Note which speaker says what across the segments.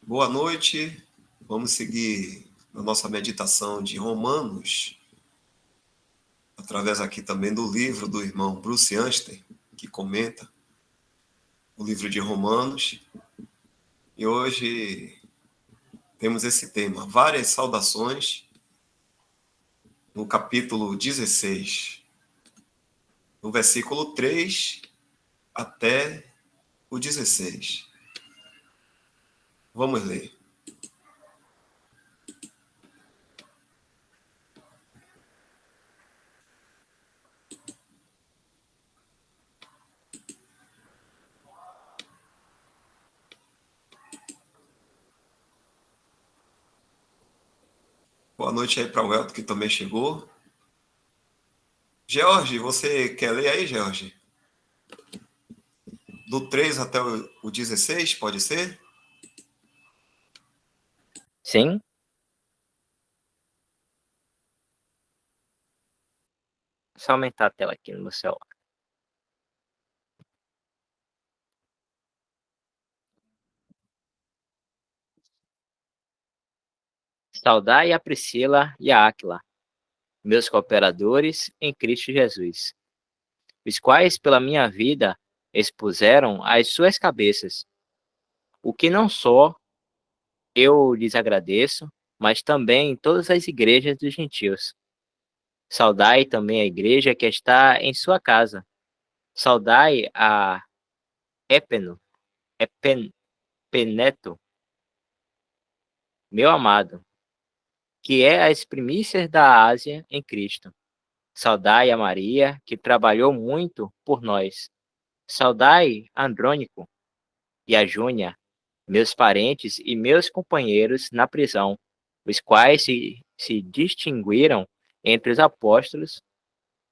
Speaker 1: Boa noite. Vamos seguir a nossa meditação de Romanos, através aqui também do livro do irmão Bruce Anstey, que comenta o livro de Romanos. E hoje temos esse tema, várias saudações, no capítulo 16, no versículo 3 até o 16. Vamos ler. Boa noite aí para o Elton, que também chegou. George, você quer ler aí, George? Do 3 até o 16, pode ser?
Speaker 2: Sim. Só aumentar a tela aqui no meu celular. Saudai a Priscila e a Áquila, meus cooperadores em Cristo Jesus, os quais pela minha vida expuseram as suas cabeças, o que não só eu lhes agradeço, mas também todas as igrejas dos gentios. Saudai também a igreja que está em sua casa. Saudai a Épeno, Epeneto, meu amado, que é as primícias da Ásia em Cristo. Saudai a Maria, que trabalhou muito por nós. Saudai a Andrônico e a Júnia, meus parentes e meus companheiros na prisão, os quais se distinguiram entre os apóstolos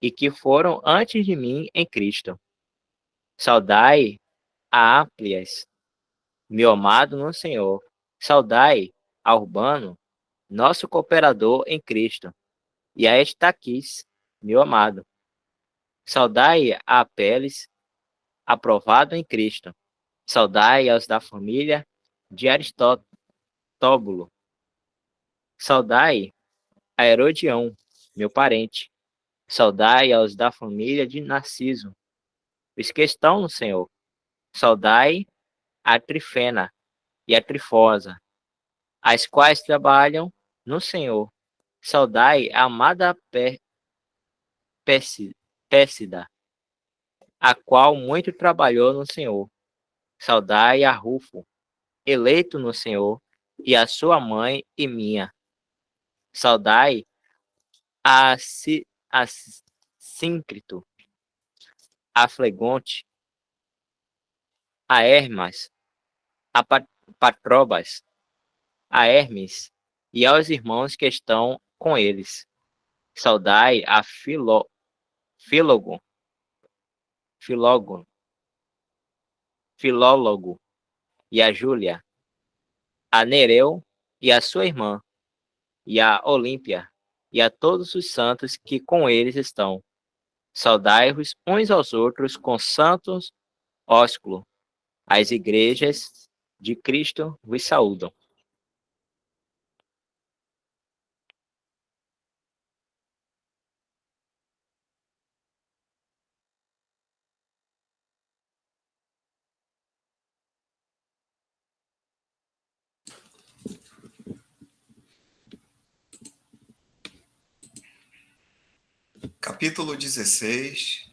Speaker 2: e que foram antes de mim em Cristo. Saudai a Amplias, meu amado no Senhor. Saudai a Urbano, nosso cooperador em Cristo, e a Estaquis, meu amado. Saudai a Apeles, aprovado em Cristo. Saudai aos da família de Aristóbulo. Saudai a Herodião, meu parente. Saudai aos da família de Narciso, os que estão no Senhor. Saudai a Trifena e a Trifosa, as quais trabalham no Senhor. Saudai a amada Pérsida, a qual muito trabalhou no Senhor. Saudai a Rufo, eleito no Senhor, e a sua mãe e minha. Saudai a Síncrito, a Flegonte, a Hermas, a Patrobas, a Hermes e aos irmãos que estão com eles. Saudai a Filólogo, Filólogo, Filólogo e a Júlia, a Nereu e a sua irmã, e a Olímpia, e a todos os santos que com eles estão. Saudai-vos uns aos outros com santos ósculo. As igrejas de Cristo vos saúdam.
Speaker 1: Capítulo 16,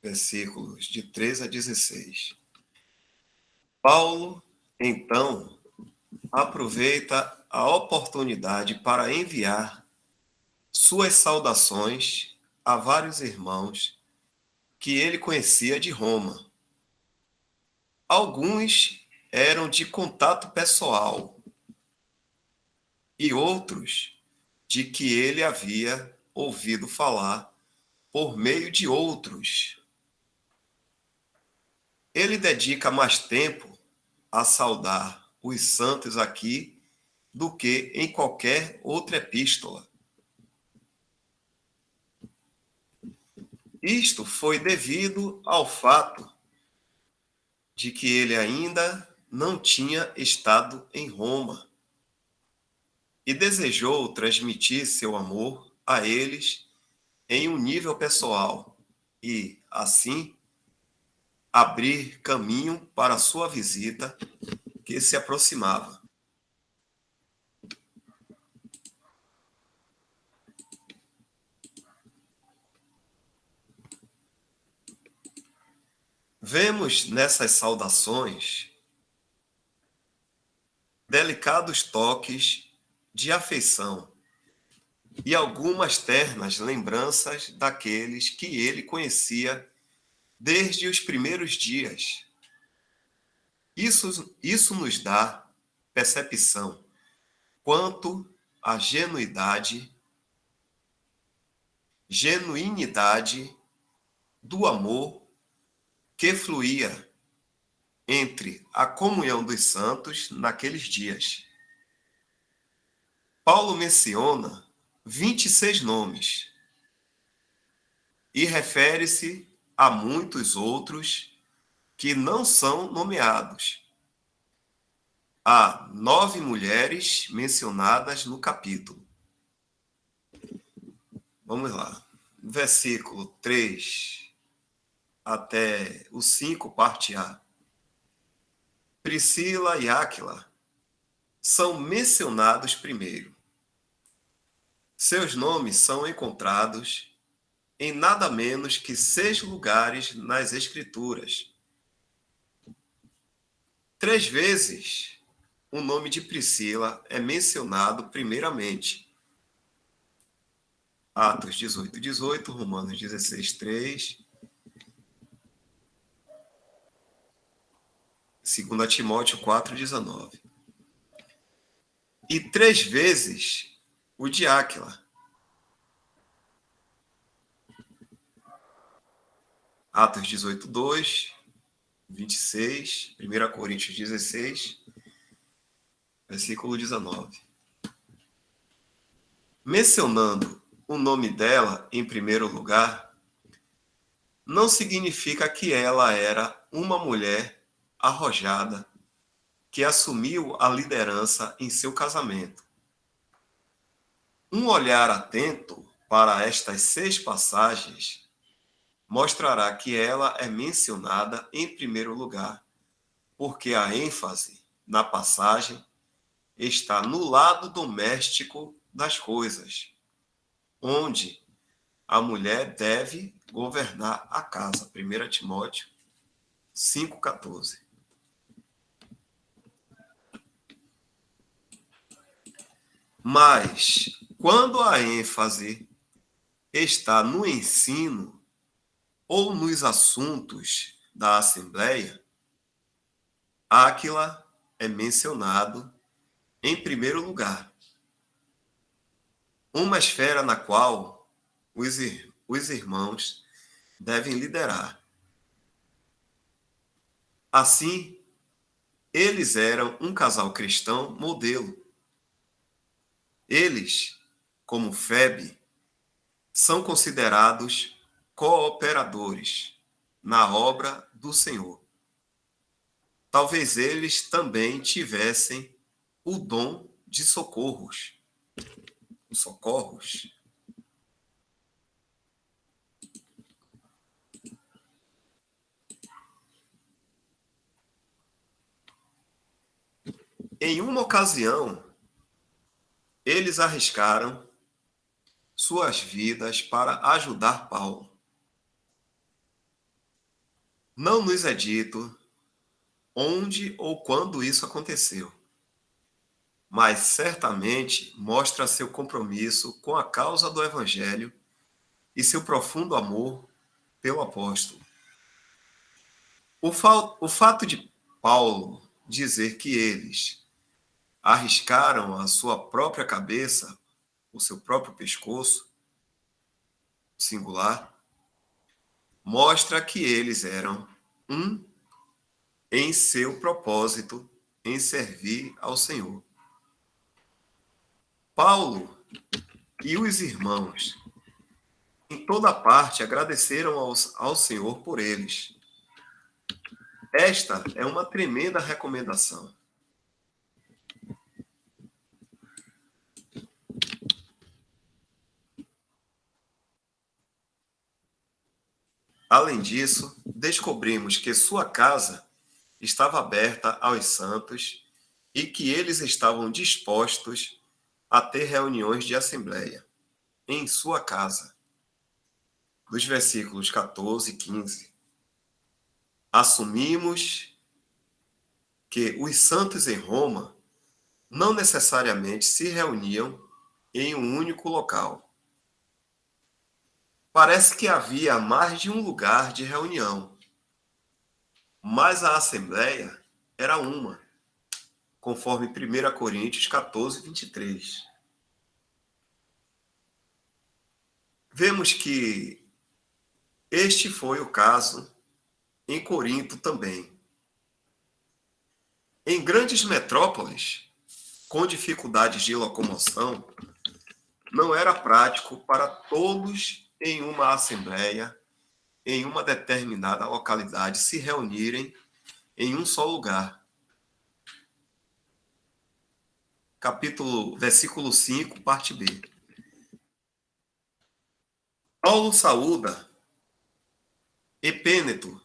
Speaker 1: versículos de 3 a 16. Paulo, então, aproveita a oportunidade para enviar suas saudações a vários irmãos que ele conhecia de Roma. Alguns eram de contato pessoal e outros de que ele havia ouvido falar por meio de outros. Ele dedica mais tempo a saudar os santos aqui do que em qualquer outra epístola. Isto foi devido ao fato de que ele ainda não tinha estado em Roma e desejou transmitir seu amor a eles em um nível pessoal e, assim, abrir caminho para sua visita que se aproximava. Vemos nessas saudações delicados toques de afeição e algumas ternas lembranças daqueles que ele conhecia desde os primeiros dias. Isso nos dá percepção quanto à genuinidade do amor que fluía entre a comunhão dos santos naqueles dias. Paulo menciona 26 nomes e refere-se a muitos outros que não são nomeados. Há 9 mulheres mencionadas no capítulo. Vamos lá. Versículo 3 até o 5, parte A. Priscila e Áquila são mencionados primeiro. Seus nomes são encontrados em nada menos que 6 lugares nas Escrituras. 3 vezes o nome de Priscila é mencionado primeiramente. Atos 18:18, Romanos 16:3, 2 Timóteo 4:19. E 3 vezes o de Áquila. Atos 18:2, 26, 1 Coríntios 16, versículo 19. Mencionando o nome dela em primeiro lugar, não significa que ela era uma mulher arrojada que assumiu a liderança em seu casamento. Um olhar atento para estas 6 passagens mostrará que ela é mencionada em primeiro lugar, porque a ênfase na passagem está no lado doméstico das coisas, onde a mulher deve governar a casa. 1 Timóteo 5,14. Mas, quando a ênfase está no ensino ou nos assuntos da Assembleia, Áquila é mencionado em primeiro lugar. Uma esfera na qual os irmãos devem liderar. Assim, eles eram um casal cristão modelo. Eles, como Febe, são considerados cooperadores na obra do Senhor. Talvez eles também tivessem o dom de socorros. Em uma ocasião, eles arriscaram suas vidas para ajudar Paulo. Não nos é dito onde ou quando isso aconteceu, mas certamente mostra seu compromisso com a causa do Evangelho e seu profundo amor pelo apóstolo. O fato de Paulo dizer que eles arriscaram a sua própria cabeça, o seu próprio pescoço, singular, mostra que eles eram um em seu propósito em servir ao Senhor. Paulo e os irmãos em toda parte agradeceram ao Senhor por eles. Esta é uma tremenda recomendação. Além disso, descobrimos que sua casa estava aberta aos santos e que eles estavam dispostos a ter reuniões de assembleia em sua casa. Dos versículos 14 e 15. Assumimos que os santos em Roma não necessariamente se reuniam em um único local. Parece que havia mais de um lugar de reunião, mas a assembleia era uma, conforme 1 Coríntios 14, 23. Vemos que este foi o caso em Corinto também. Em grandes metrópoles, com dificuldades de locomoção, não era prático para todos em uma assembleia, em uma determinada localidade, se reunirem em um só lugar. Versículo 5, parte B. Paulo saúda Epêneto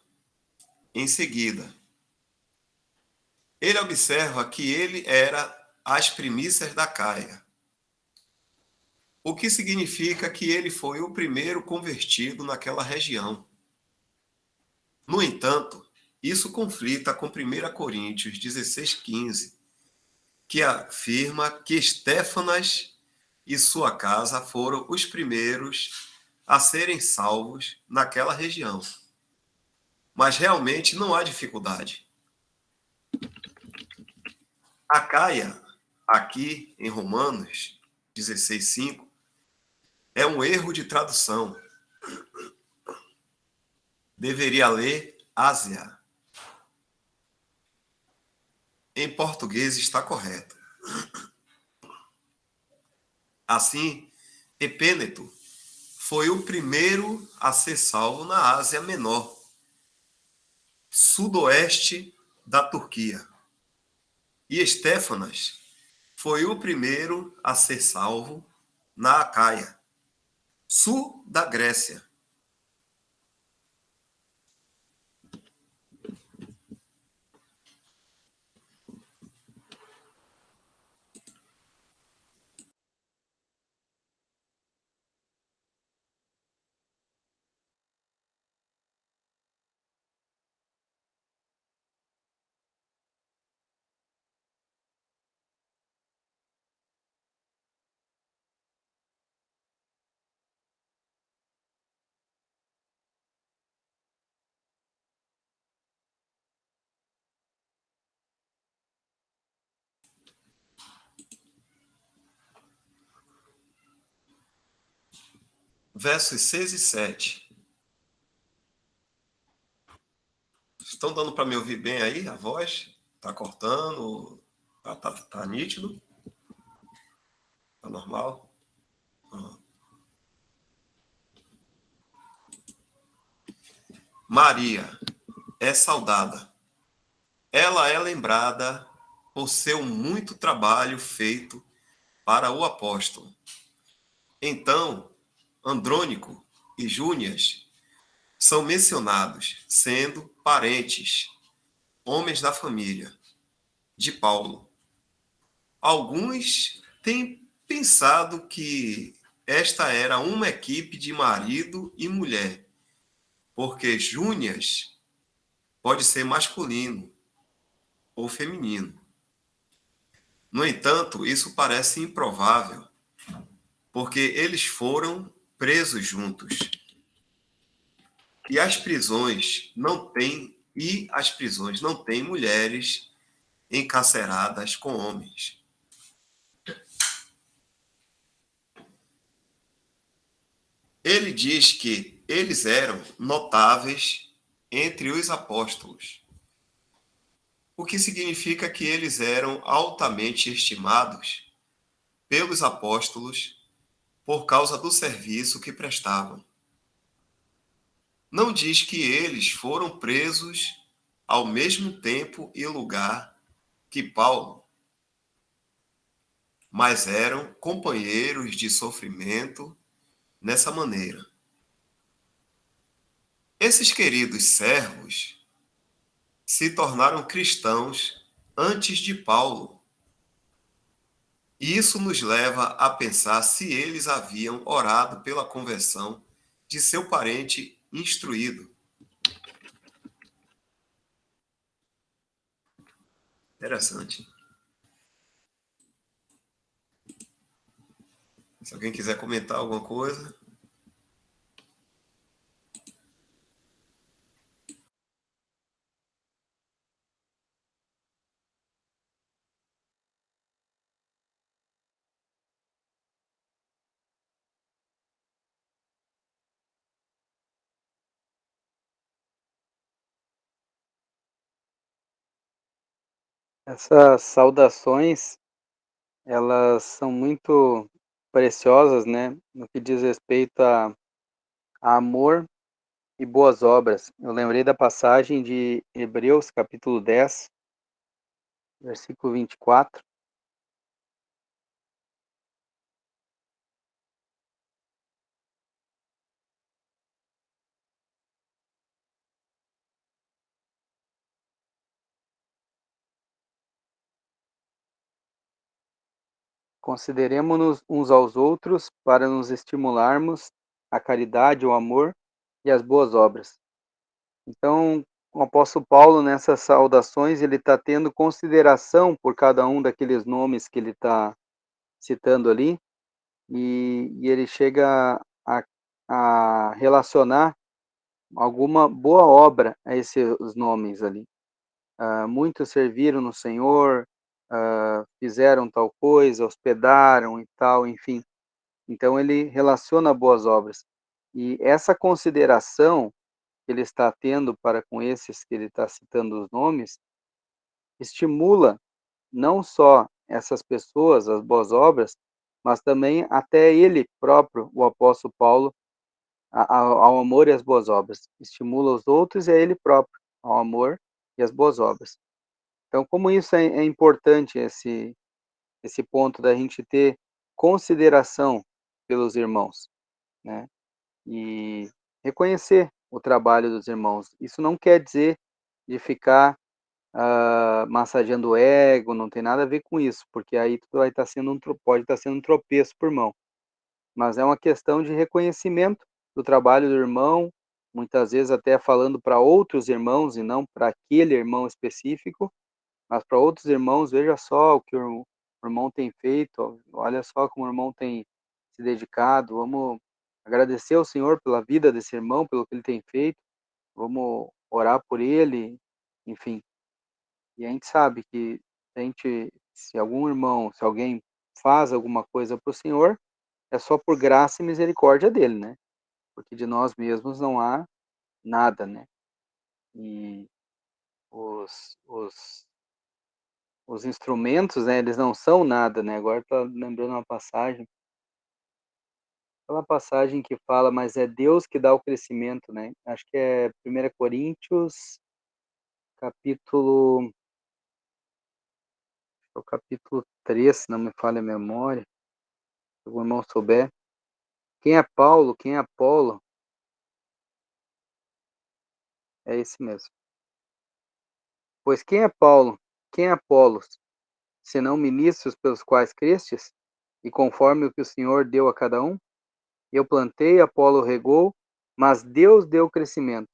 Speaker 1: em seguida. Ele observa que ele era as primícias da Caia, o que significa que ele foi o primeiro convertido naquela região. No entanto, isso conflita com 1 Coríntios 16, 15, que afirma que Estéfanas e sua casa foram os primeiros a serem salvos naquela região. Mas realmente não há dificuldade. A Caia, aqui em Romanos 16, 5, é um erro de tradução. Deveria ler Ásia. Em português está correto. Assim, Epêneto foi o primeiro a ser salvo na Ásia Menor, sudoeste da Turquia. E Estéfanas foi o primeiro a ser salvo na Acaia, sul da Grécia. Versos 6 e 7. Estão dando para me ouvir bem aí a voz? Está cortando? Tá nítido? Está normal? Maria é saudada. Ela é lembrada por seu muito trabalho feito para o apóstolo. Então, Andrônico e Júnias são mencionados, sendo parentes, homens da família de Paulo. Alguns têm pensado que esta era uma equipe de marido e mulher, porque Júnias pode ser masculino ou feminino. No entanto, isso parece improvável, porque eles foram presos juntos. E as prisões não têm mulheres encarceradas com homens. Ele diz que eles eram notáveis entre os apóstolos, o que significa que eles eram altamente estimados pelos apóstolos por causa do serviço que prestavam. Não diz que eles foram presos ao mesmo tempo e lugar que Paulo, mas eram companheiros de sofrimento nessa maneira. Esses queridos servos se tornaram cristãos antes de Paulo. E isso nos leva a pensar se eles haviam orado pela conversão de seu parente instruído. Interessante. Se alguém quiser comentar alguma coisa.
Speaker 3: Essas saudações, elas são muito preciosas, né, no que diz respeito a amor e boas obras. Eu lembrei da passagem de Hebreus, capítulo 10, versículo 24. Consideremo-nos uns aos outros para nos estimularmos a caridade, o amor e as boas obras. Então, o apóstolo Paulo, nessas saudações, ele está tendo consideração por cada um daqueles nomes que ele está citando ali, e ele chega a relacionar alguma boa obra a esses nomes ali. Muitos serviram no Senhor, fizeram tal coisa, hospedaram e tal, enfim. Então ele relaciona boas obras. E essa consideração que ele está tendo para com esses que ele está citando os nomes, estimula não só essas pessoas, as boas obras, mas também até ele próprio, o apóstolo Paulo, ao amor e às boas obras. Estimula os outros e a ele próprio, ao amor e às boas obras. Então, como isso é importante, esse ponto da gente ter consideração pelos irmãos, né? E reconhecer o trabalho dos irmãos. Isso não quer dizer de ficar massageando o ego, não tem nada a ver com isso, porque aí tu vai estar sendo pode estar sendo um tropeço por mão. Mas é uma questão de reconhecimento do trabalho do irmão, muitas vezes até falando para outros irmãos e não para aquele irmão específico, mas para outros irmãos, veja só o que o irmão tem feito, olha só como o irmão tem se dedicado, vamos agradecer ao Senhor pela vida desse irmão, pelo que ele tem feito, vamos orar por ele, enfim. E a gente sabe que se algum irmão, se alguém faz alguma coisa para o Senhor, é só por graça e misericórdia dele, né? Porque de nós mesmos não há nada, né? E os instrumentos, né, eles não são nada, né? Agora tá lembrando uma passagem, aquela passagem que fala, mas é Deus que dá o crescimento, né? Acho que é 1 Coríntios, capítulo, é o capítulo 3, se não me falha a memória, se o irmão souber. Quem é Paulo, quem é Apolo, é esse mesmo. Pois quem é Paulo, quem é Apolos, senão ministros pelos quais crestes, e conforme o que o Senhor deu a cada um? Eu plantei, Apolo regou, mas Deus deu o crescimento,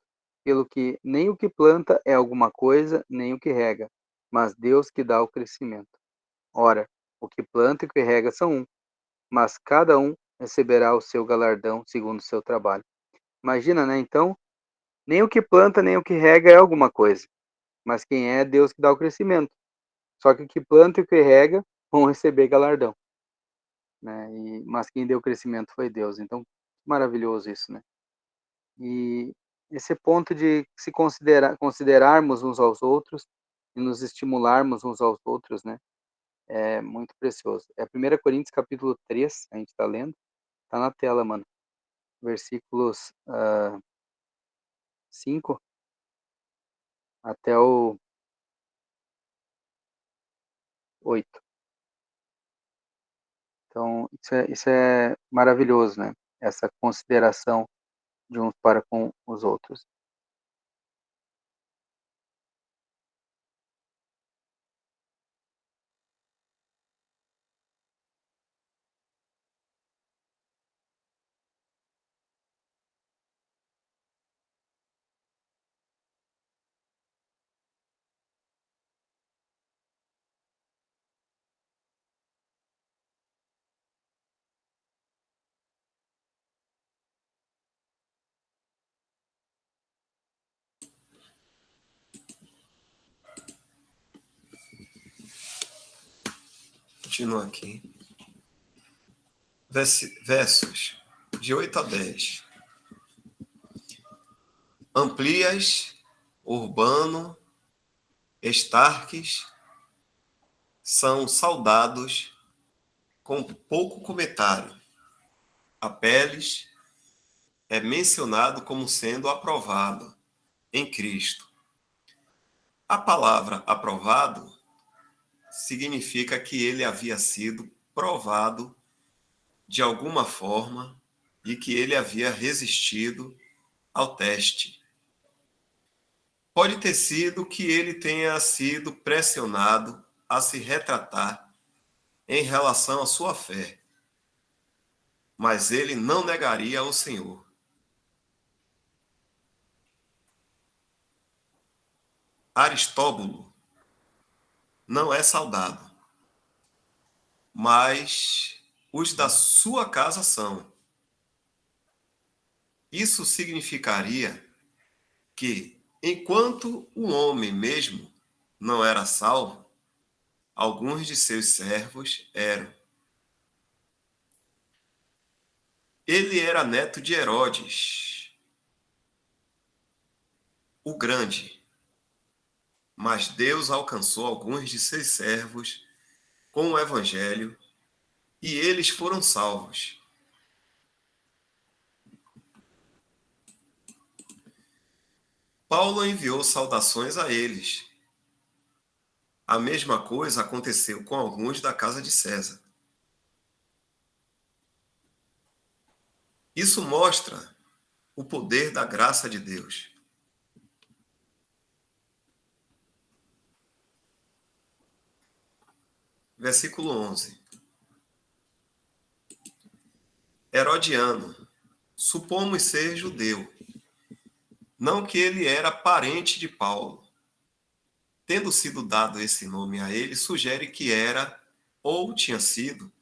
Speaker 3: pelo que nem o que planta é alguma coisa, nem o que rega, mas Deus que dá o crescimento. Ora, o que planta e o que rega são um, mas cada um receberá o seu galardão segundo o seu trabalho. Imagina, né? Então, nem o que planta, nem o que rega é alguma coisa, mas quem é Deus que dá o crescimento. Só que o que planta e o que rega vão receber galardão, né? Mas quem deu o crescimento foi Deus. Então, maravilhoso isso, né? E esse ponto de se considerarmos uns aos outros e nos estimularmos uns aos outros, né? É muito precioso. É 1 Coríntios capítulo 3, a gente está lendo. Tá na tela, mano. Versículos 5. até o 8. Então, isso é maravilhoso, né? Essa consideração de uns para com os outros.
Speaker 1: Continua aqui. Versos de 8 a 10. Amplias, Urbano, Estarques são saudados com pouco comentário. Apeles é mencionado como sendo aprovado em Cristo. A palavra aprovado significa que ele havia sido provado de alguma forma e que ele havia resistido ao teste. Pode ter sido que ele tenha sido pressionado a se retratar em relação à sua fé, mas ele não negaria ao Senhor. Aristóbulo não é saudado, mas os da sua casa são. Isso significaria que, enquanto o homem mesmo não era salvo, alguns de seus servos eram. Ele era neto de Herodes, o Grande, mas Deus alcançou alguns de seus servos com o Evangelho e eles foram salvos. Paulo enviou saudações a eles. A mesma coisa aconteceu com alguns da casa de César. Isso mostra o poder da graça de Deus. Versículo 11. Herodiano, supomos ser judeu, não que ele era parente de Paulo. Tendo sido dado esse nome a ele, sugere que era, ou tinha sido,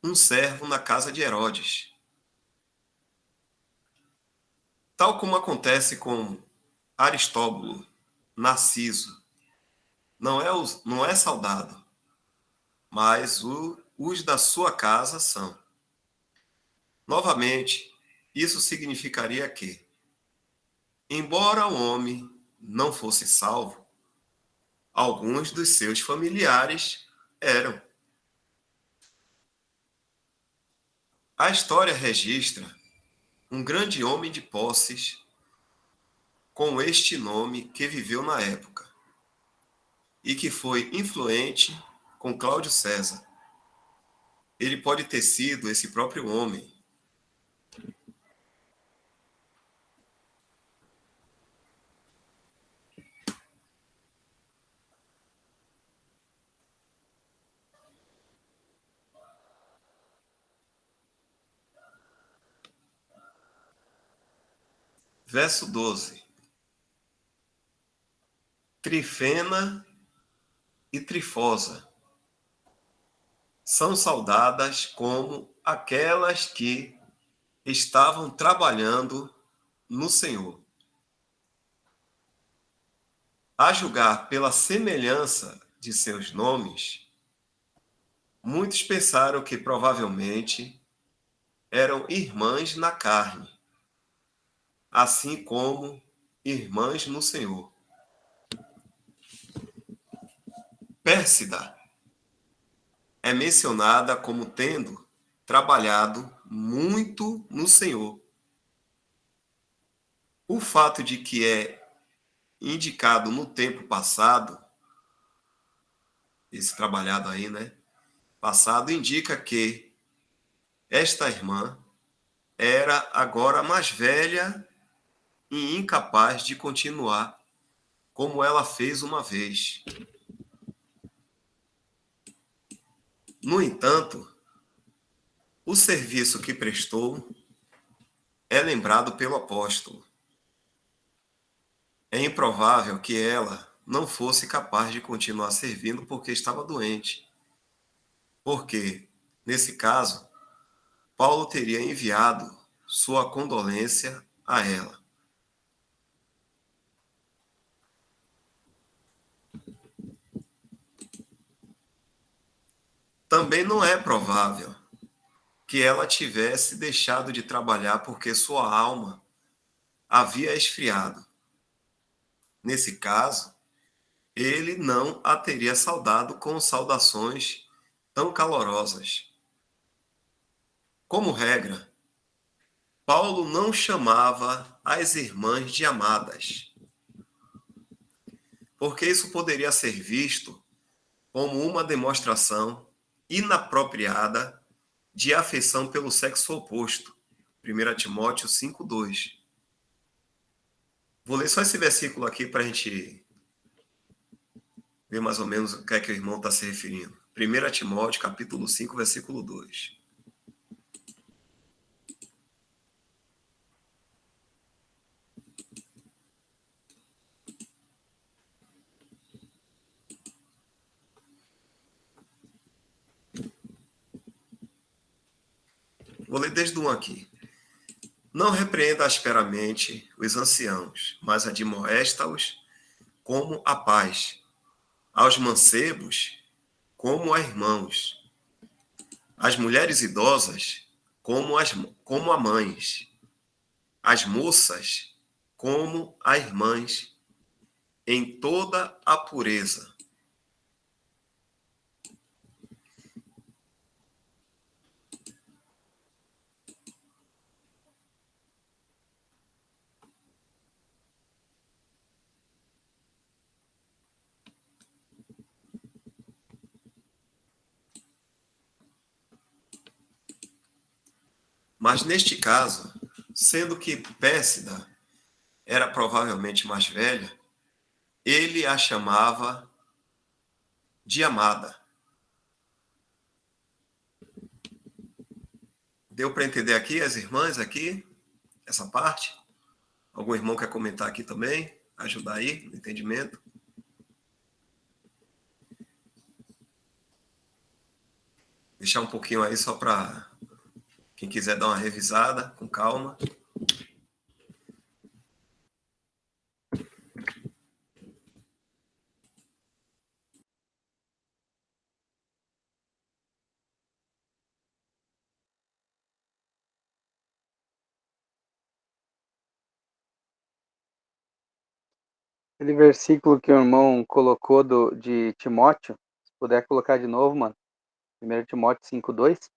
Speaker 1: um servo na casa de Herodes. Tal como acontece com Aristóbulo, Narciso, não é saudado, mas os da sua casa são. Novamente, isso significaria que, embora o homem não fosse salvo, alguns dos seus familiares eram. A história registra um grande homem de posses com este nome que viveu na época e que foi influente com Cláudio César. Ele pode ter sido esse próprio homem. Verso 12. Trifena e Trifosa são saudadas como aquelas que estavam trabalhando no Senhor. A julgar pela semelhança de seus nomes, muitos pensaram que provavelmente eram irmãs na carne, assim como irmãs no Senhor. Pérsida é mencionada como tendo trabalhado muito no Senhor. O fato de que é indicado no tempo passado, esse trabalhado aí, né? Passado indica que esta irmã era agora mais velha e incapaz de continuar como ela fez uma vez. No entanto, o serviço que prestou é lembrado pelo apóstolo. É improvável que ela não fosse capaz de continuar servindo porque estava doente. Porque, nesse caso, Paulo teria enviado sua condolência a ela. Também não é provável que ela tivesse deixado de trabalhar porque sua alma havia esfriado. Nesse caso, ele não a teria saudado com saudações tão calorosas. Como regra, Paulo não chamava as irmãs de amadas, porque isso poderia ser visto como uma demonstração inapropriada de afeição pelo sexo oposto. 1 Timóteo 5:2. Vou ler só esse versículo aqui para a gente ver mais ou menos o que é que o irmão está se referindo. 1 Timóteo, capítulo 5, versículo 2. Vou ler desde o 1 aqui. Não repreenda asperamente os anciãos, mas admoesta-os como a paz, aos mancebos como a irmãos, as mulheres idosas como a mães, as moças como a irmãs, em toda a pureza. Mas neste caso, sendo que Pérsida era provavelmente mais velha, ele a chamava de amada. Deu para entender aqui as irmãs aqui, essa parte? Algum irmão quer comentar aqui também? Ajudar aí no entendimento? Deixar um pouquinho aí só para quem quiser dar uma revisada com calma.
Speaker 3: Aquele versículo que o irmão colocou de Timóteo, se puder colocar de novo, mano. 1 Timóteo 5:2.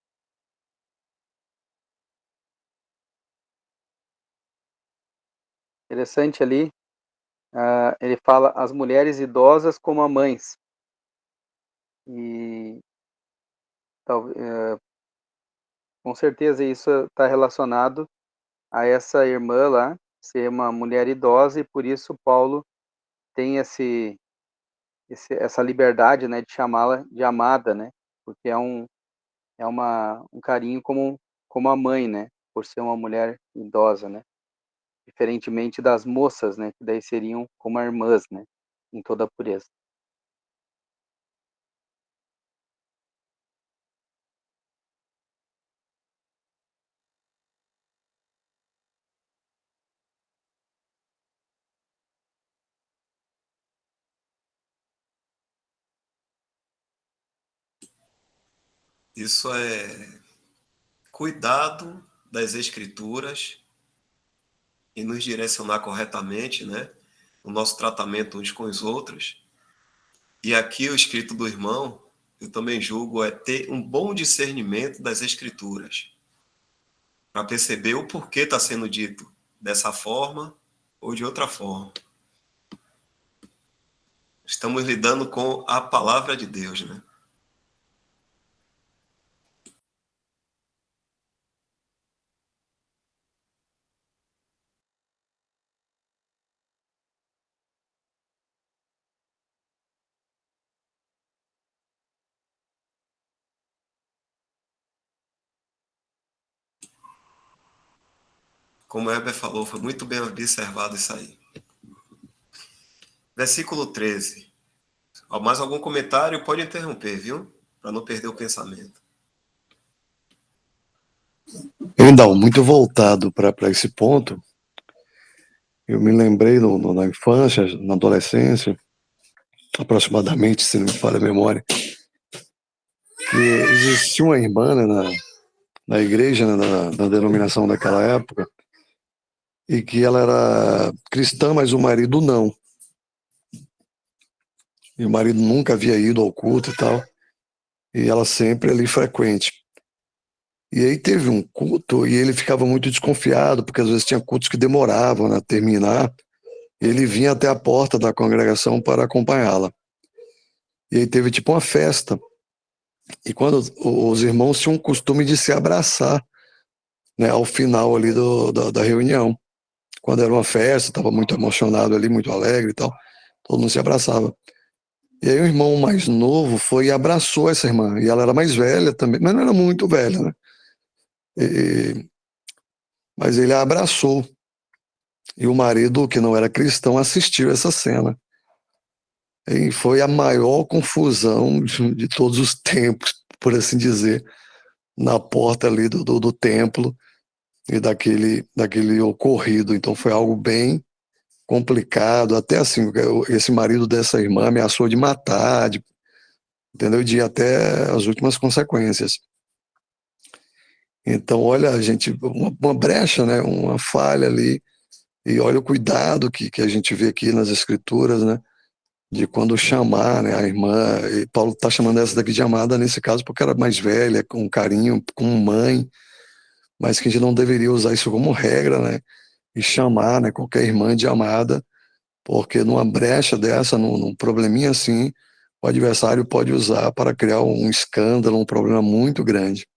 Speaker 3: Interessante ali, ele fala as mulheres idosas como a mães. E com certeza isso está relacionado a essa irmã lá ser uma mulher idosa e por isso Paulo tem essa liberdade, né, de chamá-la de amada, né, porque um carinho como a mãe, né, por ser uma mulher idosa, né, diferentemente das moças, né, que daí seriam como irmãs, né, em toda a pureza.
Speaker 1: Isso é cuidado das escrituras e nos direcionar corretamente, né? O nosso tratamento uns com os outros. E aqui o escrito do irmão, eu também julgo, é ter um bom discernimento das escrituras, para perceber o porquê está sendo dito dessa forma ou de outra forma. Estamos lidando com a palavra de Deus, né? Como o Heber falou, foi muito bem observado isso aí. Versículo 13. Mais algum comentário? Pode interromper, viu? Para não perder o pensamento.
Speaker 4: Então, muito voltado para esse ponto, eu me lembrei na infância, na adolescência, aproximadamente, se não me falha a memória, que existia uma irmã, né, na igreja, né, na denominação daquela época, e que ela era cristã, mas o marido não. E o marido nunca havia ido ao culto e tal, e ela sempre ali frequente. E aí teve um culto e ele ficava muito desconfiado, porque às vezes tinha cultos que demoravam, né, a terminar. Ele vinha até a porta da congregação para acompanhá-la. E aí teve tipo uma festa. E quando os irmãos tinham o costume de se abraçar, né, ao final ali da reunião. Quando era uma festa, estava muito emocionado ali, muito alegre e tal, todo mundo se abraçava. E aí o irmão mais novo foi e abraçou essa irmã. E ela era mais velha também, mas não era muito velha, né? Mas ele a abraçou. E o marido, que não era cristão, assistiu essa cena. E foi a maior confusão de todos os tempos, por assim dizer, na porta ali do templo e daquele ocorrido. Então foi algo bem complicado, até assim, esse marido dessa irmã ameaçou de matar, entendeu? De ir até as últimas consequências. Então, olha, a gente, uma brecha, né? Uma falha ali, e olha o cuidado que a gente vê aqui nas escrituras, né? De quando chamar, né, a irmã, e Paulo está chamando essa daqui de amada nesse caso porque era mais velha, com carinho, com mãe, mas que a gente não deveria usar isso como regra, né, e chamar, né, qualquer irmã de amada, porque numa brecha dessa, num probleminha assim, o adversário pode usar para criar um escândalo, um problema muito grande.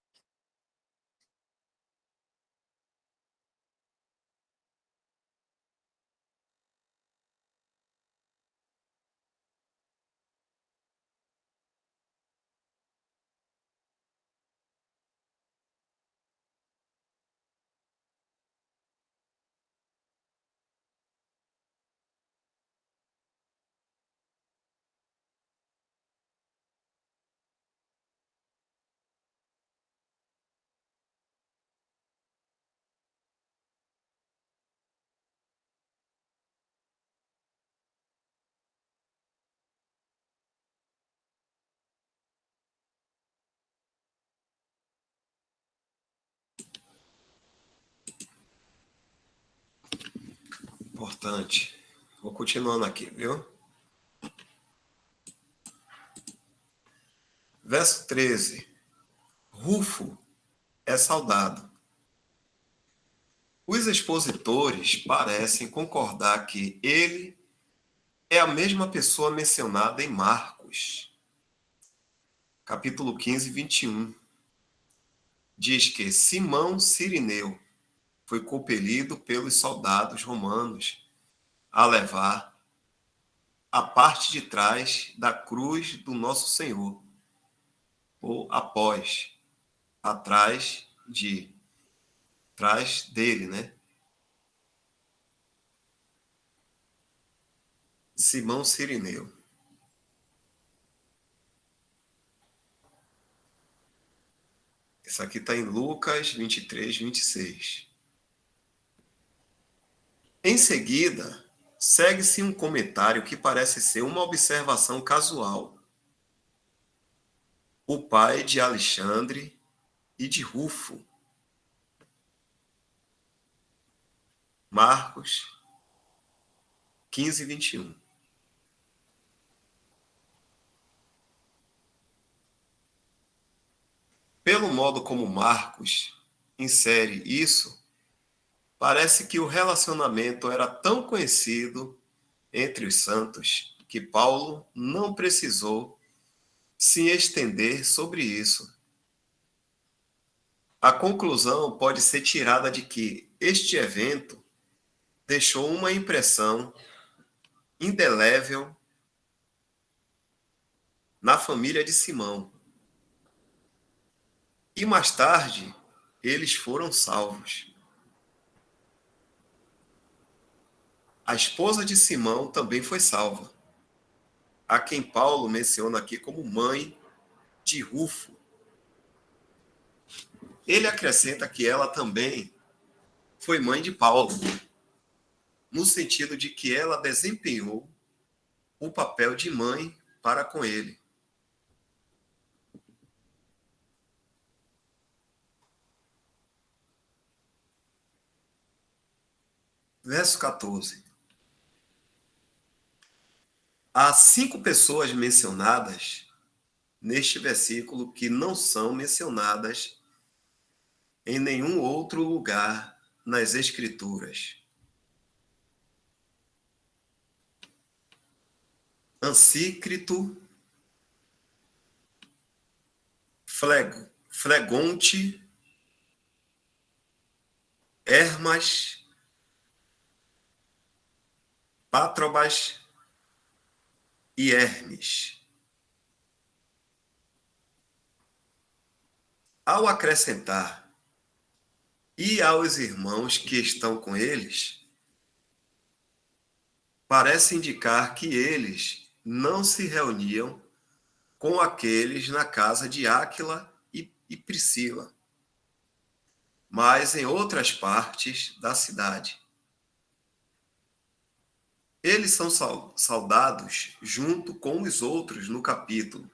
Speaker 1: Importante. Vou continuando aqui, viu? Verso 13. Rufo é saudado. Os expositores parecem concordar que ele é a mesma pessoa mencionada em Marcos, capítulo 15, 21. Diz que Simão Cirineu foi compelido pelos soldados romanos a levar a parte de trás da cruz do nosso Senhor, ou após, atrás dele, né? Simão Cirineu. Isso aqui está em Lucas 23, 26. Em seguida, segue-se um comentário que parece ser uma observação casual. O pai de Alexandre e de Rufo. Marcos 15, 21. Pelo modo como Marcos insere isso, parece que o relacionamento era tão conhecido entre os santos que Paulo não precisou se estender sobre isso. A conclusão pode ser tirada de que este evento deixou uma impressão indelével na família de Simão. E mais tarde, eles foram salvos. A esposa de Simão também foi salva, a quem Paulo menciona aqui como mãe de Rufo. Ele acrescenta que ela também foi mãe de Paulo, no sentido de que ela desempenhou o papel de mãe para com ele. Verso 14. Há 5 pessoas mencionadas neste versículo que não são mencionadas em nenhum outro lugar nas Escrituras. Ansícrito, Flegonte, Hermas, Pátrobas e Hermes. Ao acrescentar e aos irmãos que estão com eles, parece indicar que eles não se reuniam com aqueles na casa de Áquila e Priscila, mas em outras partes da cidade. Eles são saudados junto com os outros no capítulo,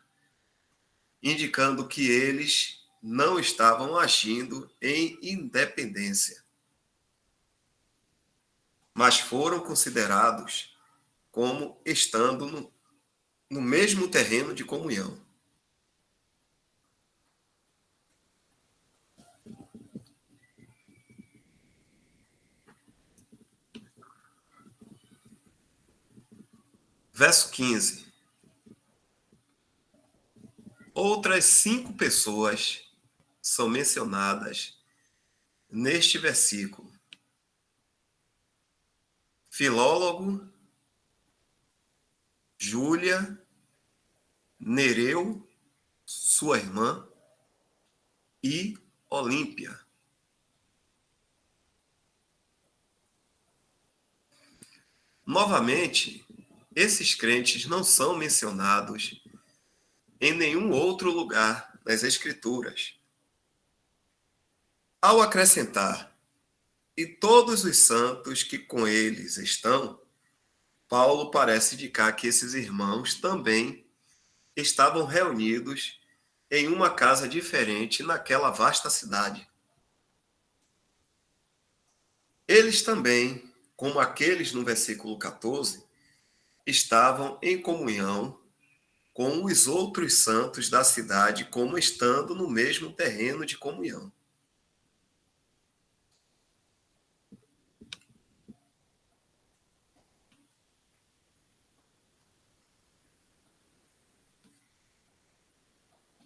Speaker 1: indicando que eles não estavam agindo em independência, mas foram considerados como estando no mesmo terreno de comunhão. Verso 15. Outras 5 pessoas são mencionadas neste versículo. Filólogo, Júlia, Nereu, sua irmã, e Olímpia. Novamente, esses crentes não são mencionados em nenhum outro lugar nas Escrituras. Ao acrescentar, e todos os santos que com eles estão, Paulo parece indicar que esses irmãos também estavam reunidos em uma casa diferente naquela vasta cidade. Eles também, como aqueles no versículo 14, estavam em comunhão com os outros santos da cidade, como estando no mesmo terreno de comunhão.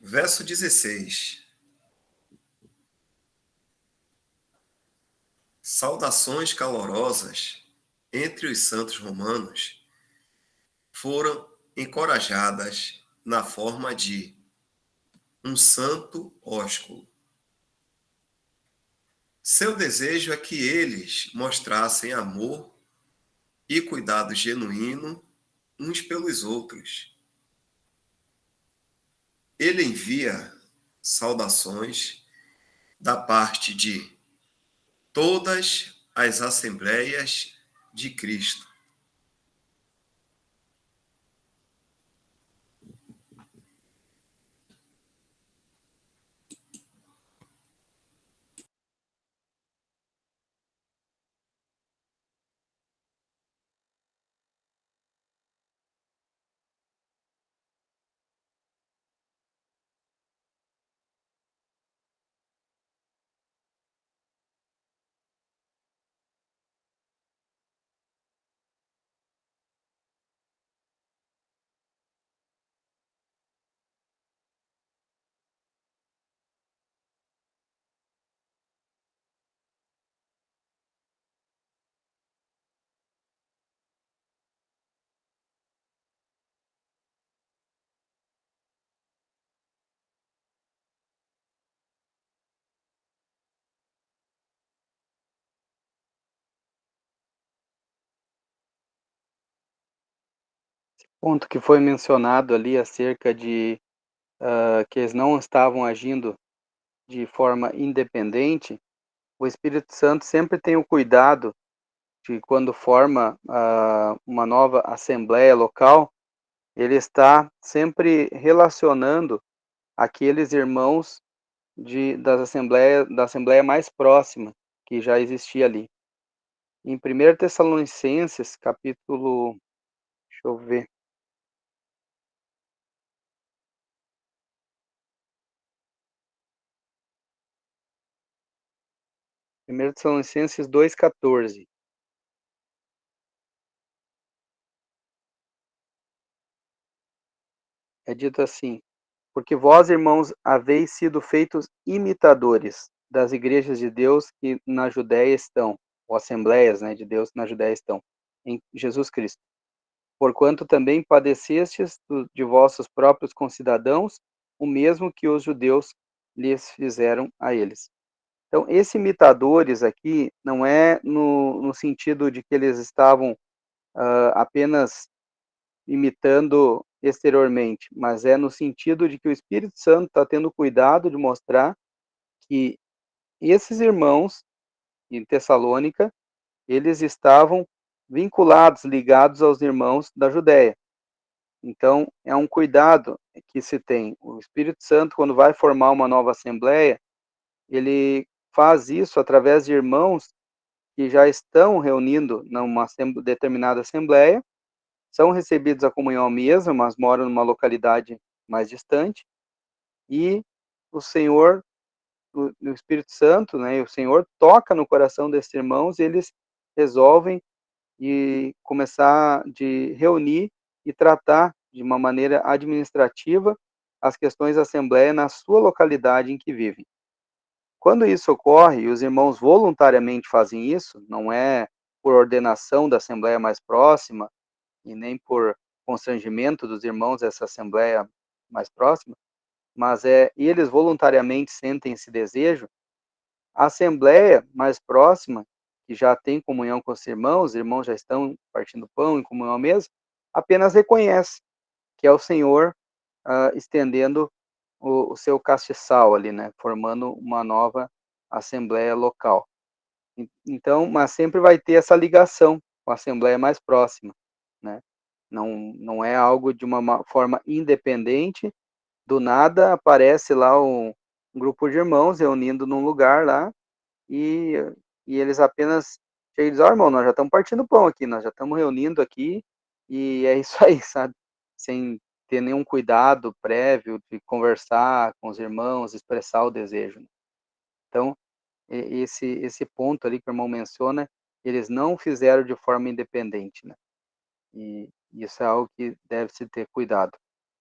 Speaker 1: Verso 16. Saudações calorosas entre os santos romanos foram encorajadas na forma de um santo ósculo. Seu desejo é que eles mostrassem amor e cuidado genuíno uns pelos outros. Ele envia saudações da parte de todas as assembleias de Cristo.
Speaker 3: ponto que foi mencionado ali acerca de que eles não estavam agindo de forma independente, o Espírito Santo sempre tem o cuidado de quando forma uma nova assembleia local, ele está sempre relacionando aqueles irmãos da assembleia mais próxima que já existia ali. Em 1 Tessalonicenses, capítulo, deixa eu ver, 1 Tessalonicenses 2,14, é dito assim: porque vós, irmãos, haveis sido feitos imitadores das igrejas de Deus que na Judéia estão, ou assembleias, né, de Deus que na Judéia estão, em Jesus Cristo. Porquanto também padecestes de vossos próprios concidadãos, o mesmo que os judeus lhes fizeram a eles. Então, esse imitadores aqui não é no sentido de que eles estavam apenas imitando exteriormente, mas é no sentido de que o Espírito Santo está tendo cuidado de mostrar que esses irmãos em Tessalônica, eles estavam vinculados, ligados aos irmãos da Judéia. Então, é um cuidado que se tem. O Espírito Santo, quando vai formar uma nova assembleia, ele faz isso através de irmãos que já estão reunindo numa determinada assembleia, são recebidos a comunhão mesma, mas moram numa localidade mais distante, e o Senhor, o Espírito Santo, né, e o Senhor toca no coração desses irmãos, e eles resolvem e começar de reunir e tratar de uma maneira administrativa as questões da Assembleia na sua localidade em que vivem. Quando isso ocorre, e os irmãos voluntariamente fazem isso, não é por ordenação da Assembleia mais próxima, e nem por constrangimento dos irmãos dessa Assembleia mais próxima, mas eles voluntariamente sentem esse desejo, a Assembleia mais próxima, que já tem comunhão com os irmãos já estão partindo pão em comunhão mesmo, apenas reconhece que é o Senhor estendendo o seu castiçal ali, né, formando uma nova Assembleia local. Então, mas sempre vai ter essa ligação com a Assembleia mais próxima, né? Não é algo de uma forma independente, do nada aparece lá um grupo de irmãos reunindo num lugar lá, e, e eles apenas chegam e dizem, ó, irmão, nós já estamos partindo pão aqui, nós já estamos reunindo aqui, e é isso aí, sabe? Sem ter nenhum cuidado prévio de conversar com os irmãos, expressar o desejo. Então, esse ponto ali que o irmão menciona, eles não fizeram de forma independente, né? E isso é algo que deve-se ter cuidado.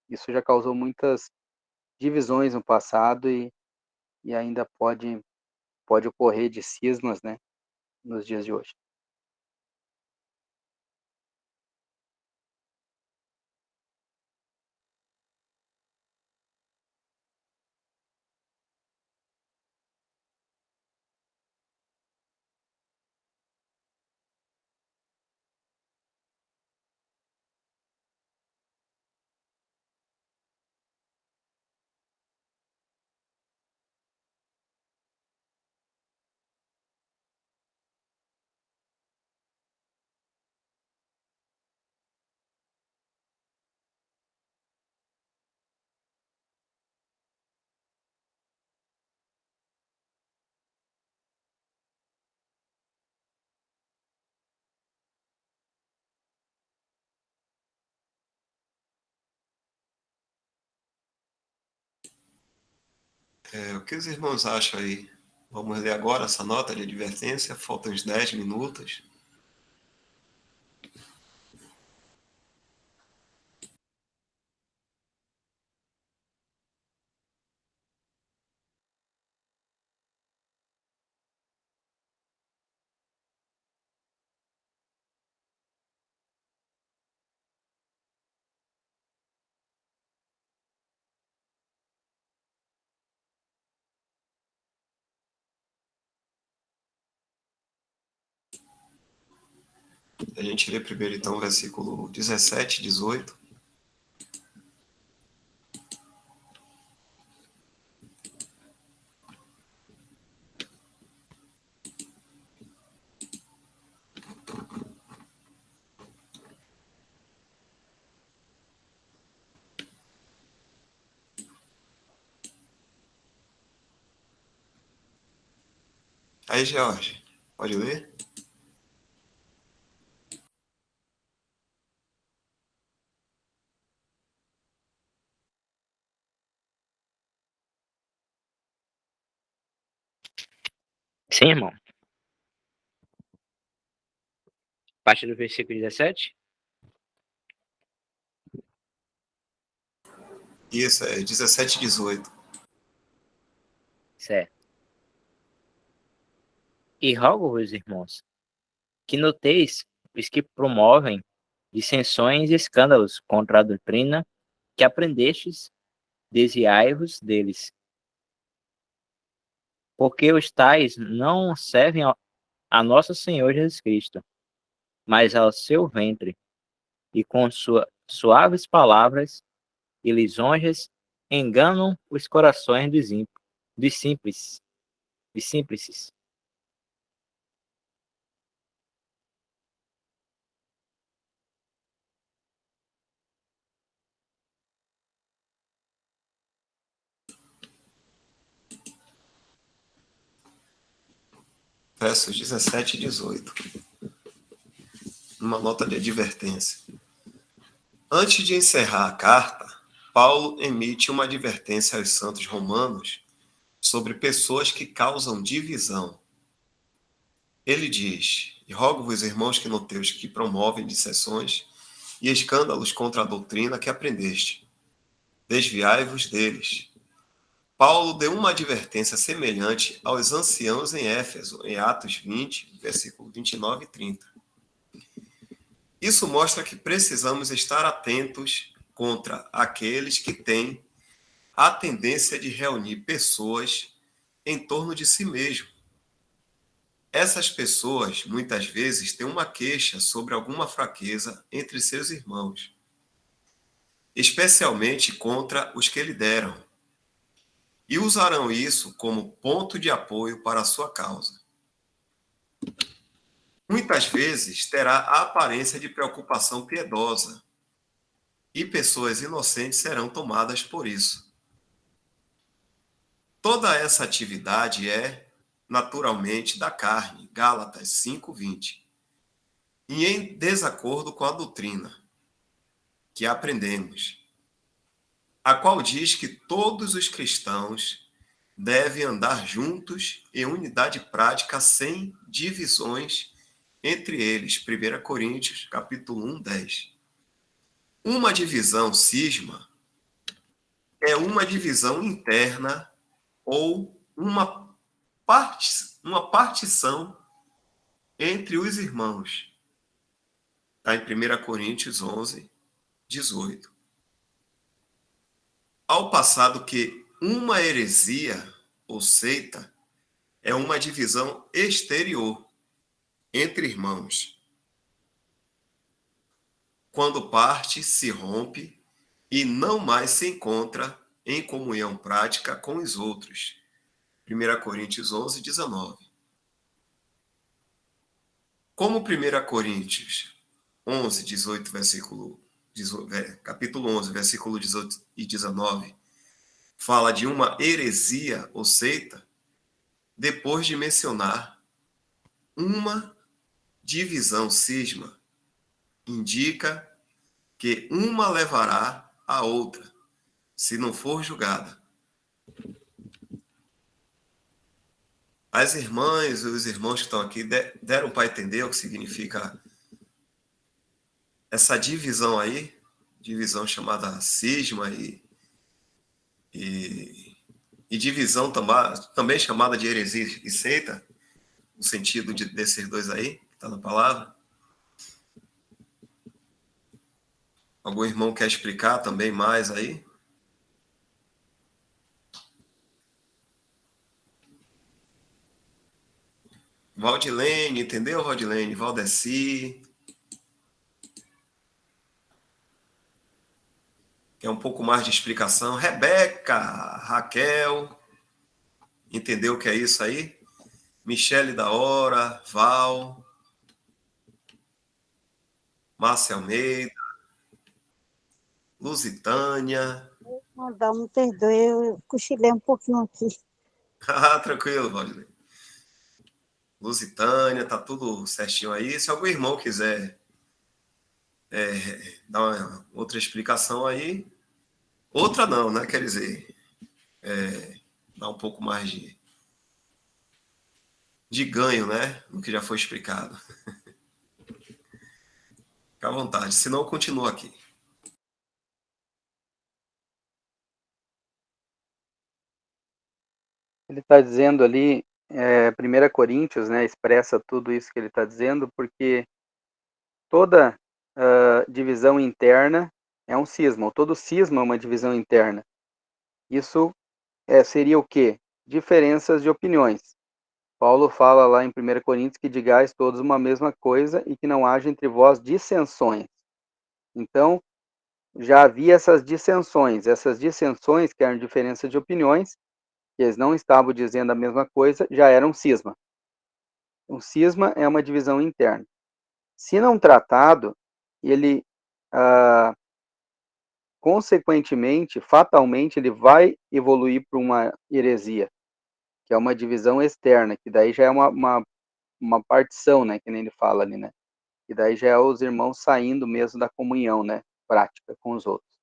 Speaker 3: Isso já causou muitas divisões no passado e ainda pode ocorrer de cismas, né, nos dias de hoje.
Speaker 1: O que os irmãos acham aí? Vamos ler agora essa nota de advertência, faltam uns 10 minutos. A gente lê primeiro então o versículo 17, 18. Aí, George, pode ler?
Speaker 2: Sim, irmão. A partir do versículo 17?
Speaker 1: Isso, é 17 e 18.
Speaker 2: Certo. E rogo-vos, irmãos, que noteis os que promovem dissensões e escândalos contra a doutrina que aprendestes, desviai-vos deles. Porque os tais não servem a nosso Senhor Jesus Cristo, mas ao seu ventre, e com suaves palavras e lisonjas enganam os corações dos simples, dos simples.
Speaker 1: Versos 17 e 18. Uma nota de advertência. Antes de encerrar a carta, Paulo emite uma advertência aos santos romanos sobre pessoas que causam divisão. Ele diz: E rogo-vos, irmãos, que noteis que promovem dissensões e escândalos contra a doutrina que aprendeste. Desviai-vos deles. Paulo deu uma advertência semelhante aos anciãos em Éfeso, em Atos 20, versículo 29 e 30. Isso mostra que precisamos estar atentos contra aqueles que têm a tendência de reunir pessoas em torno de si mesmo. Essas pessoas, muitas vezes, têm uma queixa sobre alguma fraqueza entre seus irmãos, especialmente contra os que lideram, e usarão isso como ponto de apoio para a sua causa. Muitas vezes terá a aparência de preocupação piedosa, e pessoas inocentes serão tomadas por isso. Toda essa atividade é, naturalmente, da carne, Gálatas 5:20, e em desacordo com a doutrina que aprendemos, a qual diz que todos os cristãos devem andar juntos em unidade prática sem divisões entre eles. 1 Coríntios, capítulo 1, 10. Uma divisão cisma é uma divisão interna ou uma partição entre os irmãos. Está em 1 Coríntios 11, 18. Ao passado que uma heresia ou seita é uma divisão exterior entre irmãos. Quando parte, se rompe e não mais se encontra em comunhão prática com os outros. 1 Coríntios 11, 19. Como 1 Coríntios 11, 18, capítulo 11, versículo 18 e 19, fala de uma heresia ou seita, depois de mencionar uma divisão cisma, indica que uma levará a outra, se não for julgada. As irmãs e os irmãos que estão aqui deram para entender o que significa essa divisão aí, divisão chamada cisma e divisão também chamada de heresia e seita, no sentido desses dois aí, que está na palavra. Algum irmão quer explicar também mais aí? Valdilene, entendeu, Valdilene? Valdeci. Quer um pouco mais de explicação? Rebeca, Raquel, entendeu o que é isso aí? Michele da Hora, Val, Márcia Almeida, Lusitânia.
Speaker 5: Madame, me perdoe, eu cochilei um pouquinho aqui.
Speaker 1: Ah, tranquilo, Valdilene. Lusitânia, tá tudo certinho aí. Se algum irmão quiser dar uma outra explicação aí, outra não, né? Quer dizer, dar um pouco mais de ganho, né? No que já foi explicado. Fica à vontade, senão eu continuo aqui.
Speaker 3: Ele está dizendo ali, 1 Coríntios, né, expressa tudo isso que ele está dizendo, porque toda divisão interna é um cisma, ou todo cisma é uma divisão interna. Isso seria o quê? Diferenças de opiniões. Paulo fala lá em 1 Coríntios que digais todos uma mesma coisa e que não haja entre vós dissensões. Então, já havia essas dissensões que eram diferenças de opiniões, que eles não estavam dizendo a mesma coisa, já era um cisma. Um cisma é uma divisão interna. Se não tratado, ele, consequentemente, fatalmente, ele vai evoluir para uma heresia, que é uma divisão externa, que daí já é uma partição, né, que nem ele fala ali, né? E daí já é os irmãos saindo mesmo da comunhão, né, prática com os outros.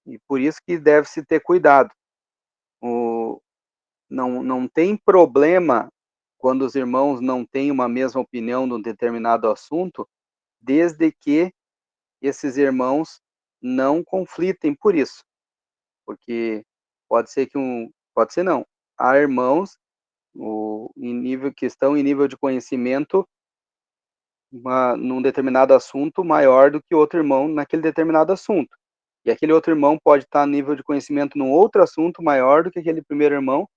Speaker 3: E por isso que deve-se ter cuidado. Não tem problema quando os irmãos não têm uma mesma opinião de um determinado assunto, desde que esses irmãos não conflitem por isso. Porque pode ser pode ser não. Há irmãos que estão em nível de conhecimento num determinado assunto maior do que outro irmão naquele determinado assunto. E aquele outro irmão pode estar em nível de conhecimento num outro assunto maior do que aquele primeiro irmão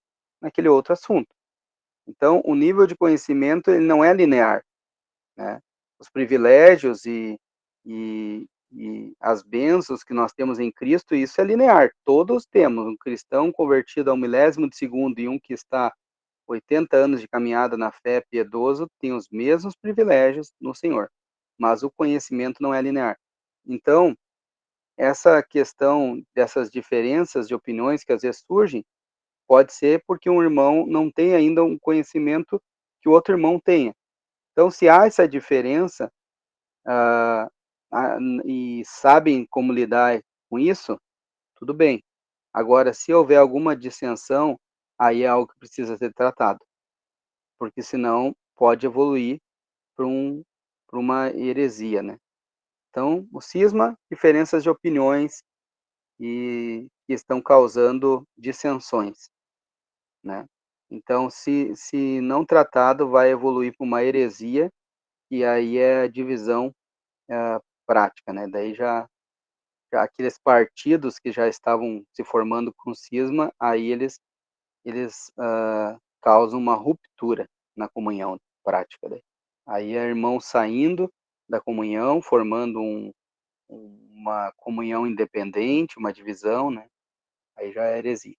Speaker 3: naquele outro assunto. Então, o nível de conhecimento ele não é linear, né? Os privilégios e as bênçãos que nós temos em Cristo, isso é linear. Todos temos. Um cristão convertido ao milésimo de segundo e um que está 80 anos de caminhada na fé, piedoso, tem os mesmos privilégios no Senhor. Mas o conhecimento não é linear. Então, essa questão dessas diferenças de opiniões que às vezes surgem, pode ser porque um irmão não tem ainda um conhecimento que o outro irmão tenha. Então, se há essa diferença, ah, e sabem como lidar com isso, tudo bem. Agora, se houver alguma dissensão, aí é algo que precisa ser tratado, porque senão pode evoluir para uma heresia, né? Então, o cisma, diferenças de opiniões e que estão causando dissensões, né? Então, se não tratado, vai evoluir para uma heresia, e aí é a divisão prática, né? Daí já aqueles partidos que já estavam se formando com cisma, aí eles causam uma ruptura na comunhão prática. Daí. Aí é irmão saindo da comunhão, formando uma comunhão independente, uma divisão, né? Aí já é heresia.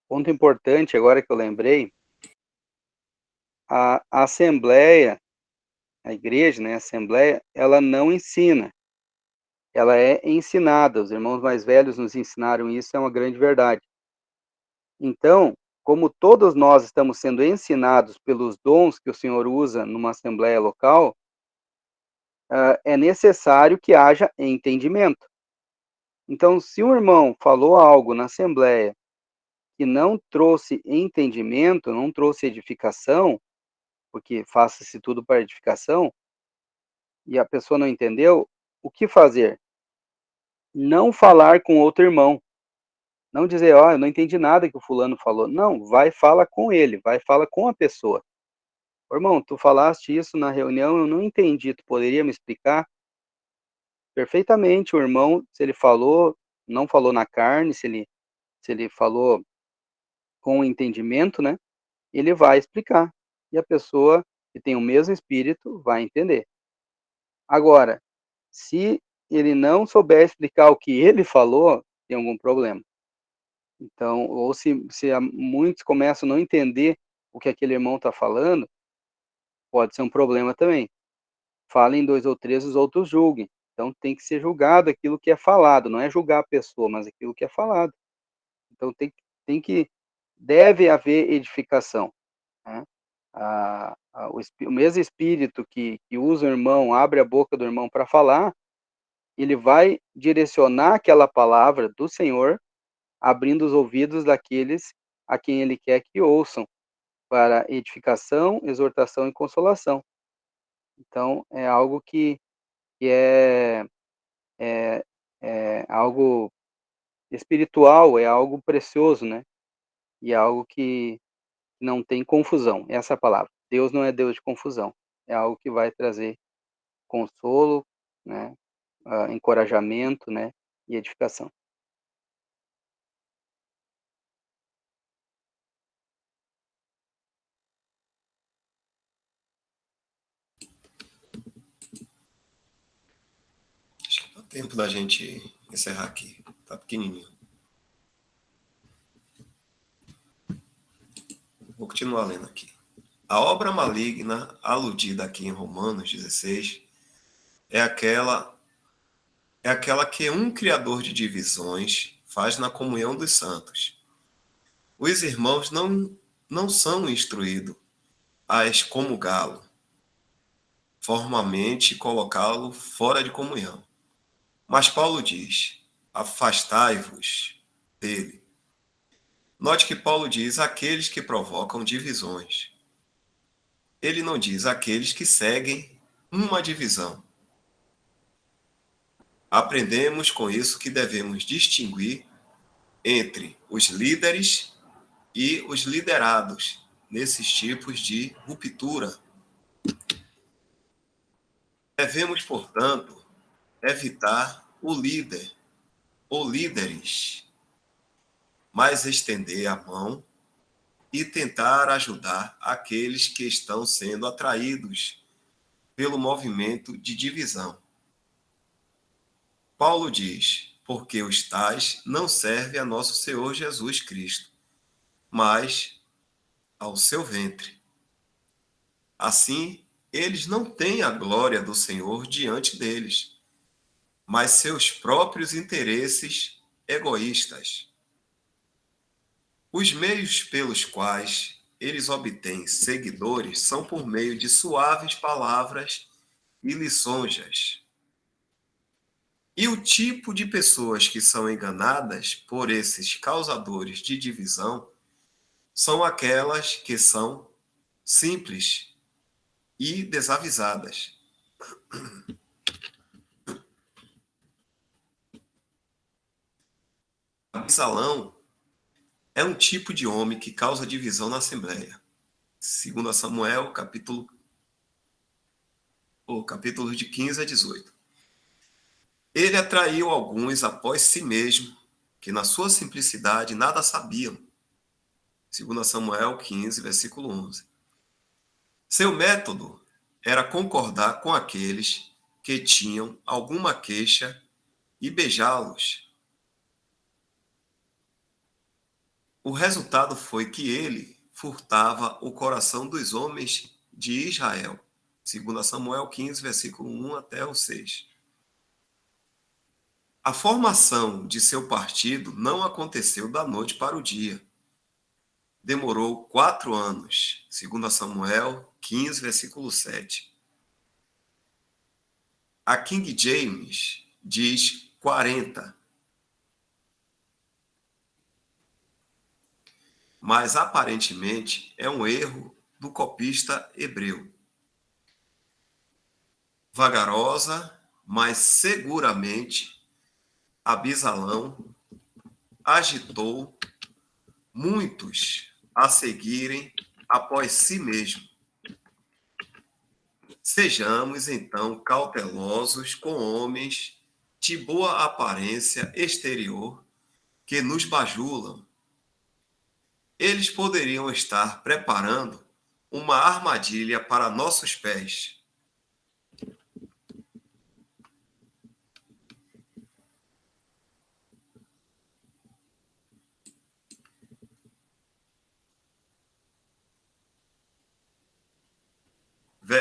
Speaker 3: Ponto importante, agora que eu lembrei, a assembleia, a igreja, né, a assembleia, ela não ensina, ela é ensinada. Os irmãos mais velhos nos ensinaram isso, é uma grande verdade. Então, como todos nós estamos sendo ensinados pelos dons que o Senhor usa numa assembleia local, é necessário que haja entendimento. Então, se um irmão falou algo na assembleia que não trouxe entendimento, não trouxe edificação, porque faça-se tudo para edificação, e a pessoa não entendeu, o que fazer? Não falar com outro irmão. Não dizer, ó, eu não entendi nada que o fulano falou. Não, vai fala com ele, vai fala com a pessoa. Ô, irmão, tu falaste isso na reunião, eu não entendi, tu poderia me explicar? Perfeitamente, o irmão, se ele falou, não falou na carne, se ele falou com entendimento, né? Ele vai explicar. E a pessoa que tem o mesmo espírito vai entender. Agora, se ele não souber explicar o que ele falou, tem algum problema. Então, ou se muitos começam a não entender o que aquele irmão está falando, pode ser um problema também. Falem 2 ou 3, os outros julguem. Então, tem que ser julgado aquilo que é falado, não é julgar a pessoa, mas aquilo que é falado. Então, deve haver edificação, né? O mesmo espírito que usa o irmão, abre a boca do irmão para falar, ele vai direcionar aquela palavra do Senhor, abrindo os ouvidos daqueles a quem ele quer que ouçam, para edificação, exortação e consolação. Então, é algo que é algo espiritual, é algo precioso, né? E é algo que não tem confusão, essa é a palavra. Deus não é Deus de confusão, é algo que vai trazer consolo, né? Encorajamento, né? E edificação.
Speaker 1: Acho que dá tempo da gente encerrar aqui. Tá pequenininho. Vou continuar lendo aqui. A obra maligna aludida aqui em Romanos 16 é aquela que um criador de divisões faz na comunhão dos santos. Os irmãos não são instruídos a excomungá-lo, formalmente colocá-lo fora de comunhão. Mas Paulo diz: afastai-vos dele. Note que Paulo diz aqueles que provocam divisões. Ele não diz aqueles que seguem uma divisão. Aprendemos com isso que devemos distinguir entre os líderes e os liderados nesses tipos de ruptura. Devemos, portanto, evitar o líder ou líderes, mas estender a mão e tentar ajudar aqueles que estão sendo atraídos pelo movimento de divisão. Paulo diz: porque os tais não servem a nosso Senhor Jesus Cristo, mas ao seu ventre. Assim, eles não têm a glória do Senhor diante deles, mas seus próprios interesses egoístas. Os meios pelos quais eles obtêm seguidores são por meio de suaves palavras e lisonjas. E o tipo de pessoas que são enganadas por esses causadores de divisão são aquelas que são simples e desavisadas. Absalão é um tipo de homem que causa divisão na Assembleia. Segundo Samuel, capítulo de 15 a 18. Ele atraiu alguns após si mesmo, que na sua simplicidade nada sabiam. Segundo Samuel 15, versículo 11. Seu método era concordar com aqueles que tinham alguma queixa e beijá-los. O resultado foi que ele furtava o coração dos homens de Israel. Segundo Samuel 15, versículo 1 até o 6. A formação de seu partido não aconteceu da noite para o dia. Demorou 4 anos, segundo Samuel 15, versículo 7. A King James diz 40. Mas aparentemente é um erro do copista hebreu. Vagarosa, mas seguramente Absalão agitou muitos a seguirem após si mesmo. Sejamos, então, cautelosos com homens de boa aparência exterior que nos bajulam. Eles poderiam estar preparando uma armadilha para nossos pés.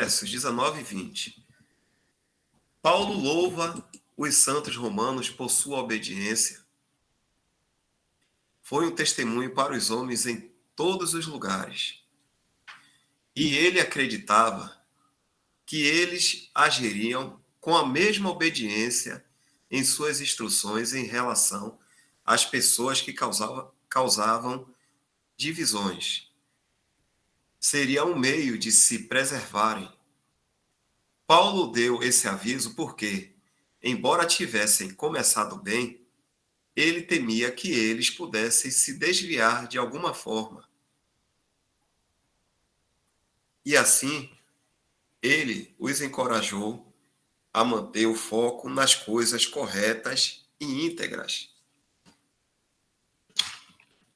Speaker 1: versos 19 e 20. Paulo louva os santos romanos por sua obediência. Foi um testemunho para os homens em todos os lugares. E ele acreditava que eles agiriam com a mesma obediência em suas instruções em relação às pessoas que causavam divisões. Seria um meio de se preservarem. Paulo deu esse aviso porque, embora tivessem começado bem, ele temia que eles pudessem se desviar de alguma forma. E assim, ele os encorajou a manter o foco nas coisas corretas e íntegras.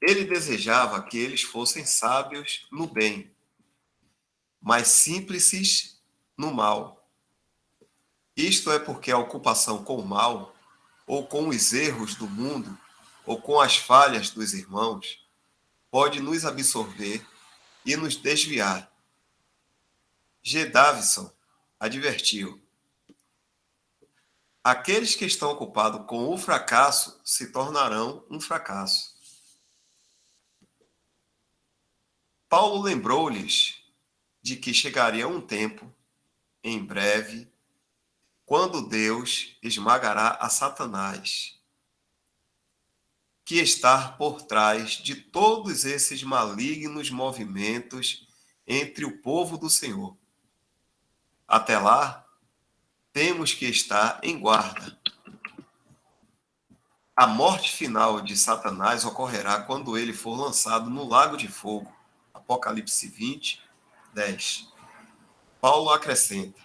Speaker 1: Ele desejava que eles fossem sábios no bem, mas simples no mal. Isto é porque a ocupação com o mal, ou com os erros do mundo, ou com as falhas dos irmãos, pode nos absorver e nos desviar. G. Davison advertiu: aqueles que estão ocupados com o fracasso se tornarão um fracasso. Paulo lembrou-lhes de que chegaria um tempo, em breve, quando Deus esmagará a Satanás, que está por trás de todos esses malignos movimentos entre o povo do Senhor. Até lá, temos que estar em guarda. A morte final de Satanás ocorrerá quando ele for lançado no lago de fogo. Apocalipse 20, 10. Paulo acrescenta: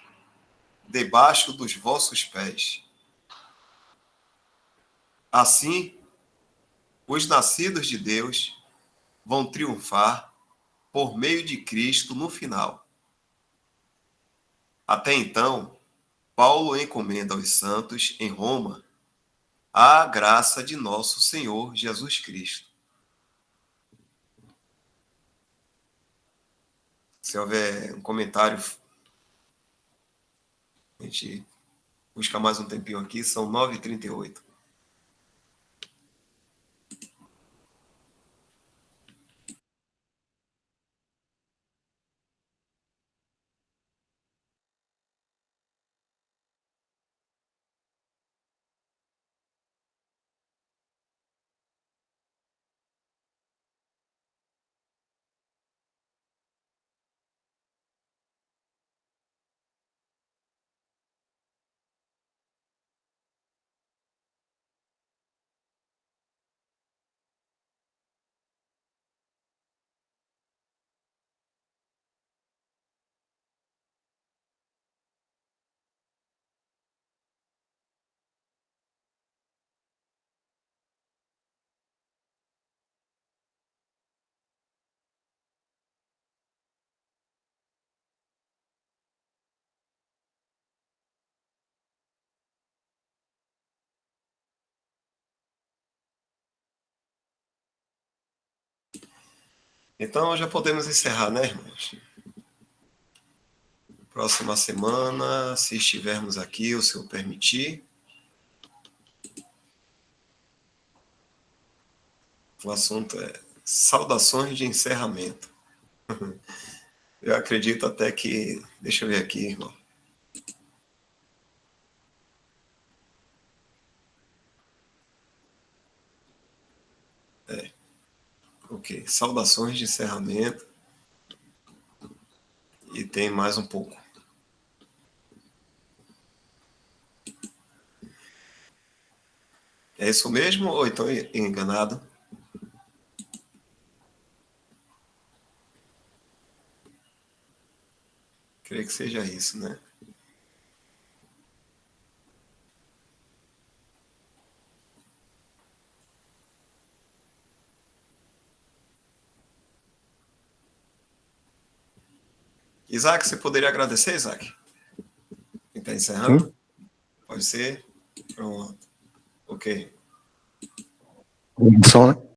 Speaker 1: debaixo dos vossos pés. Assim, os nascidos de Deus vão triunfar por meio de Cristo no final. Até então, Paulo encomenda aos santos em Roma a graça de nosso Senhor Jesus Cristo. Se houver um comentário, a gente busca mais um tempinho aqui, são 9h38. Então, já podemos encerrar, né, irmãos? Próxima semana, se estivermos aqui, o Senhor permitir. O assunto é saudações de encerramento. Eu acredito até que... Deixa eu ver aqui, irmão. Ok, saudações de encerramento. E tem mais um pouco. É isso mesmo ou estou enganado? Creio que seja isso, né? Isaac, você poderia agradecer, Isaac? Quem está encerrando?
Speaker 4: Sim.
Speaker 1: Pode ser? Pronto. Ok.
Speaker 4: Som, né?